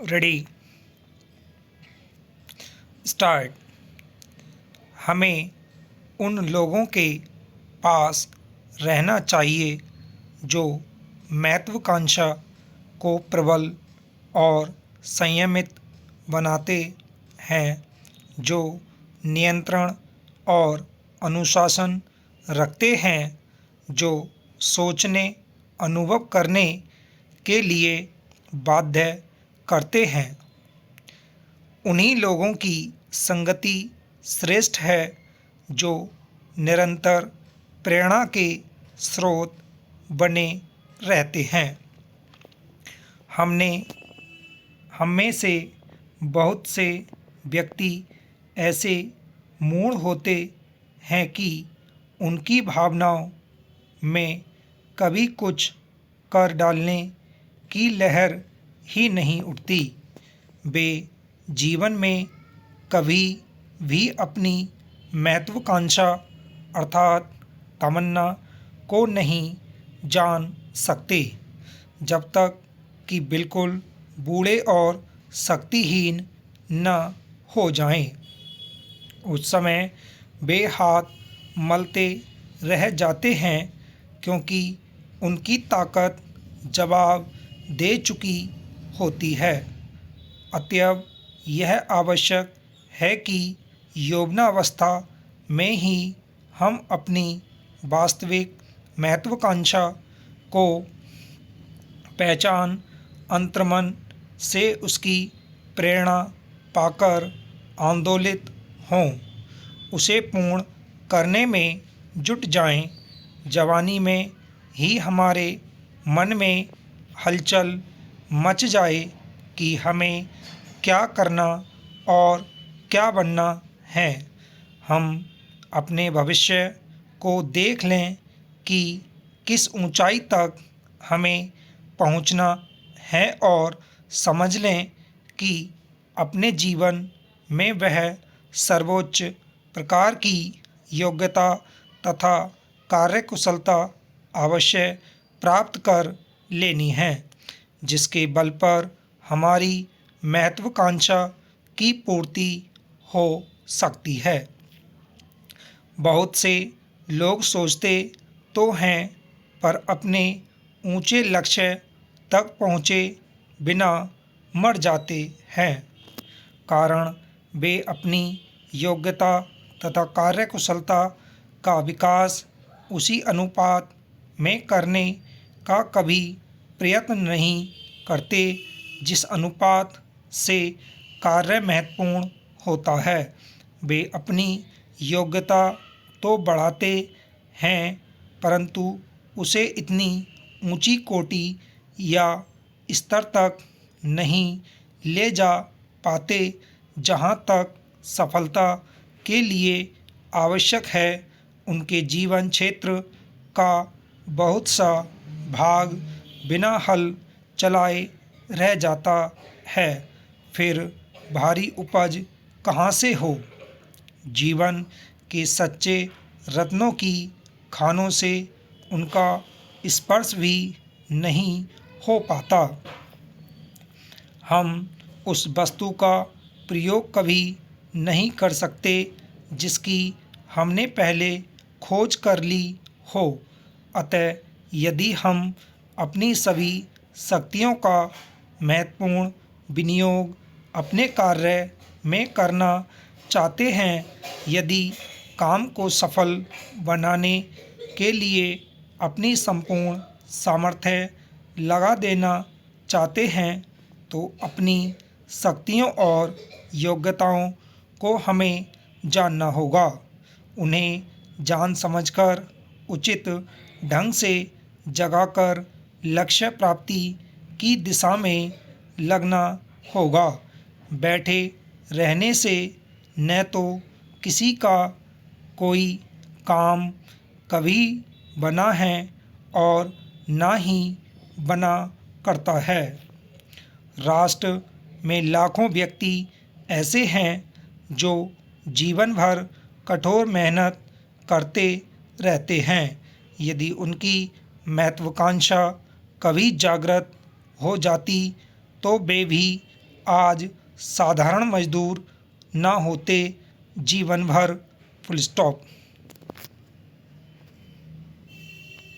Ready start. हमें उन लोगों के पास रहना चाहिए जो महत्वाकांक्षा को प्रबल और संयमित बनाते हैं, जो नियंत्रण और अनुशासन रखते हैं, जो सोचने, अनुभव करने के लिए बाध्य करते हैं। उन्हीं लोगों की संगति श्रेष्ठ है जो निरंतर प्रेरणा के स्रोत बने रहते हैं। हम में से बहुत से व्यक्ति ऐसे मूढ़ होते हैं कि उनकी भावनाओं में कभी कुछ कर डालने की लहर ही नहीं उठती। वे जीवन में कभी भी अपनी महत्वाकांक्षा अर्थात तमन्ना को नहीं जान सकते जब तक कि बिल्कुल बूढ़े और शक्तिहीन न हो जाएं। उस समय वे हाथ मलते रह जाते हैं क्योंकि उनकी ताकत जवाब दे चुकी होती है। अतएव यह आवश्यक है कि यौवनावस्था में ही हम अपनी वास्तविक महत्वाकांक्षा को पहचान अंतर्मन से उसकी प्रेरणा पाकर आंदोलित हों, उसे पूर्ण करने में जुट जाएं। जवानी में ही हमारे मन में हलचल मच जाए कि हमें क्या करना और क्या बनना है। हम अपने भविष्य को देख लें कि किस ऊंचाई तक हमें पहुंचना है और समझ लें कि अपने जीवन में वह सर्वोच्च प्रकार की योग्यता तथा कार्यकुशलता अवश्य प्राप्त कर लेनी है, जिसके बल पर हमारी महत्वाकांक्षा की पूर्ति हो सकती है। बहुत से लोग सोचते तो हैं पर अपने ऊंचे लक्ष्य तक पहुँचे बिना मर जाते हैं। कारण वे अपनी योग्यता तथा कार्यकुशलता का विकास उसी अनुपात में करने का कभी प्रयत्न नहीं करते जिस अनुपात से कार्य महत्वपूर्ण होता है। वे अपनी योग्यता तो बढ़ाते हैं परंतु उसे इतनी ऊंची कोटि या स्तर तक नहीं ले जा पाते जहां तक सफलता के लिए आवश्यक है। उनके जीवन क्षेत्र का बहुत सा भाग बिना हल चलाए रह जाता है। फिर भारी उपज कहाँ से हो। जीवन के सच्चे रत्नों की खानों से उनका स्पर्श भी नहीं हो पाता। हम उस वस्तु का प्रयोग कभी नहीं कर सकते जिसकी हमने पहले खोज कर ली हो। अतः यदि हम अपनी सभी शक्तियों का महत्वपूर्ण विनियोग अपने कार्य में करना चाहते हैं, यदि काम को सफल बनाने के लिए अपनी संपूर्ण सामर्थ्य लगा देना चाहते हैं, तो अपनी शक्तियों और योग्यताओं को हमें जानना होगा। उन्हें जान समझकर उचित ढंग से जगाकर लक्ष्य प्राप्ति की दिशा में लगना होगा। बैठे रहने से न तो किसी का कोई काम कभी बना है और ना ही बना करता है। राष्ट्र में लाखों व्यक्ति ऐसे हैं जो जीवन भर कठोर मेहनत करते रहते हैं। यदि उनकी महत्वाकांक्षा कभी जागृत हो जाती तो वे भी आज साधारण मजदूर न होते जीवन भर। Full stop.